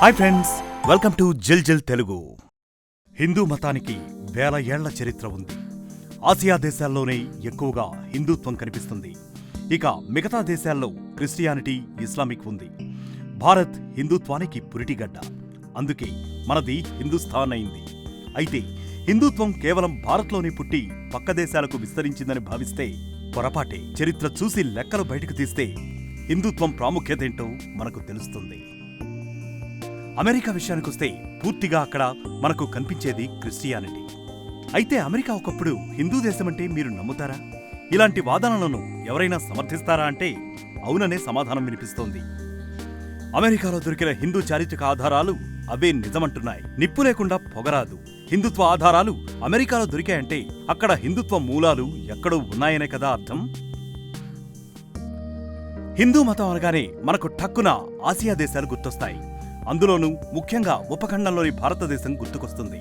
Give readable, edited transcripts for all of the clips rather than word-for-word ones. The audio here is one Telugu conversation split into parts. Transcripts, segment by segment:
హాయ్ ఫ్రెండ్స్, వెల్కమ్ టు జిల్ జిల్ తెలుగు. హిందూ మతానికి వేల ఏళ్ల చరిత్ర ఉంది. ఆసియా దేశాల్లోనే ఎక్కువగా హిందుత్వం కనిపిస్తుంది. ఇక మిగతా దేశాల్లో క్రిస్టియానిటీ, ఇస్లామిక్ ఉంది. భారత్ హిందుత్వానికి పురిటిగడ్డ. అందుకే మనది హిందుస్థాన్ అయింది. అయితే హిందుత్వం కేవలం భారత్లోనే పుట్టి పక్క దేశాలకు విస్తరించిందని భావిస్తే పొరపాటే. చరిత్ర చూసి లెక్కలు బయటకు తీస్తే హిందుత్వం ప్రాముఖ్యతేంటో మనకు తెలుస్తుంది. అమెరికా విషయానికొస్తే పూర్తిగా అక్కడ మనకు కనిపించేది క్రిస్టియానిటీ. అయితే అమెరికా ఒకప్పుడు హిందూ దేశమంటే మీరు నమ్ముతారా? ఇలాంటి వాదనలను ఎవరైనా సమర్థిస్తారా అంటే అవుననే సమాధానం వినిపిస్తోంది. అమెరికాలో దొరికిన హిందూ చారిత్రక ఆధారాలు అవే నిజమంటున్నాయి. నిప్పు లేకుండా పొగరాదు. హిందుత్వ ఆధారాలు అమెరికాలో దొరికాయంటే అక్కడ హిందుత్వ మూలాలు ఎక్కడో ఉన్నాయనే కదా అర్థం. హిందూ మతం అనగానే మనకు ఠక్కున ఆసియా దేశాలు గుర్తొస్తాయి. అందులోనూ ముఖ్యంగా ఉపఖండంలోని భారతదేశం గుర్తుకొస్తుంది.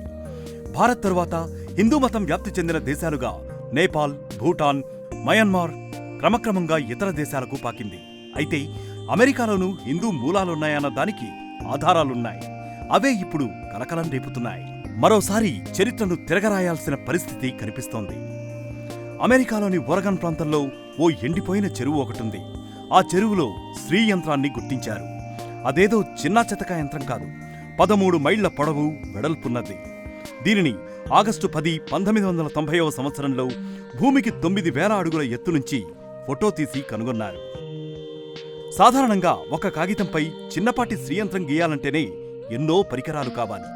భారత్ తరువాత హిందూ మతం వ్యాప్తి చెందిన దేశాలుగా నేపాల్, భూటాన్, మయన్మార్ క్రమక్రమంగా ఇతర దేశాలకు పాకింది. అయితే అమెరికాలోనూ హిందూ మూలాలున్నాయన్న దానికి ఆధారాలున్నాయి. అవే ఇప్పుడు కలకలం రేపుతున్నాయి. మరోసారి చరిత్రను తిరగరాయాల్సిన పరిస్థితి కనిపిస్తోంది. అమెరికాలోని ఒరగన్ ప్రాంతంలో ఓ ఎండిపోయిన చెరువు ఒకటుంది. ఆ చెరువులో శ్రీ యంత్రాన్ని గుర్తించారు. అదేదో చిన్న చెతక యంత్రం కాదు, 13 మైళ్ల పొడవు, వెడల్పున్నది. దీనిని ఆగస్టు 10, 1990వ సంవత్సరంలో భూమికి 9,000 అడుగుల ఎత్తు నుంచి ఫోటో తీసి కనుగొన్నారు. సాధారణంగా ఒక కాగితంపై చిన్నపాటి శ్రీయంత్రం గీయాలంటేనే ఎన్నో పరికరాలు కావాలి,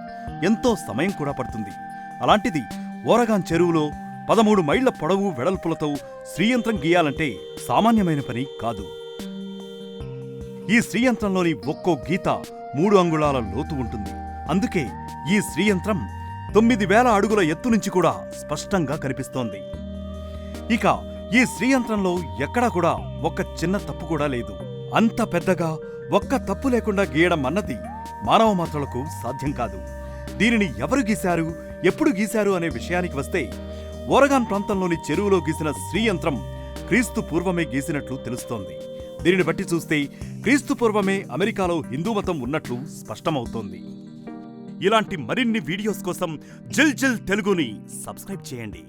ఎంతో సమయం కూడా పడుతుంది. అలాంటిది ఓరగాన్ చెరువులో 13 మైళ్ల పొడవు, వెడల్పులతో శ్రీయంత్రం గీయాలంటే సామాన్యమైన పని కాదు. ఈ శ్రీయంత్రంలోని ఒక్కో గీత 3 అంగుళాల లోతు ఉంటుంది. అందుకే ఈ శ్రీయంత్రం 9,000 అడుగుల ఎత్తు నుంచి కూడా స్పష్టంగా కనిపిస్తోంది. ఇక ఈ శ్రీయంత్రంలో ఎక్కడా కూడా ఒక్క చిన్న తప్పు కూడా లేదు. అంత పెద్దగా ఒక్క తప్పు లేకుండా గీయడం అన్నది మానవ మాత్రలకు సాధ్యం కాదు. దీనిని ఎవరు గీశారు, ఎప్పుడు గీశారు అనే విషయానికి వస్తే ఓరగాన్ ప్రాంతంలోని చెరువులో గీసిన శ్రీయంత్రం క్రీస్తు పూర్వమే గీసినట్లు తెలుస్తోంది. దీనిని బట్టి చూస్తే క్రీస్తు పూర్వమే అమెరికాలో హిందూ మతం ఉన్నట్లు స్పష్టమవుతోంది. ఇలాంటి మరిన్ని వీడియోస్ కోసం జిల్ జిల్ తెలుగుని సబ్స్క్రైబ్ చేయండి.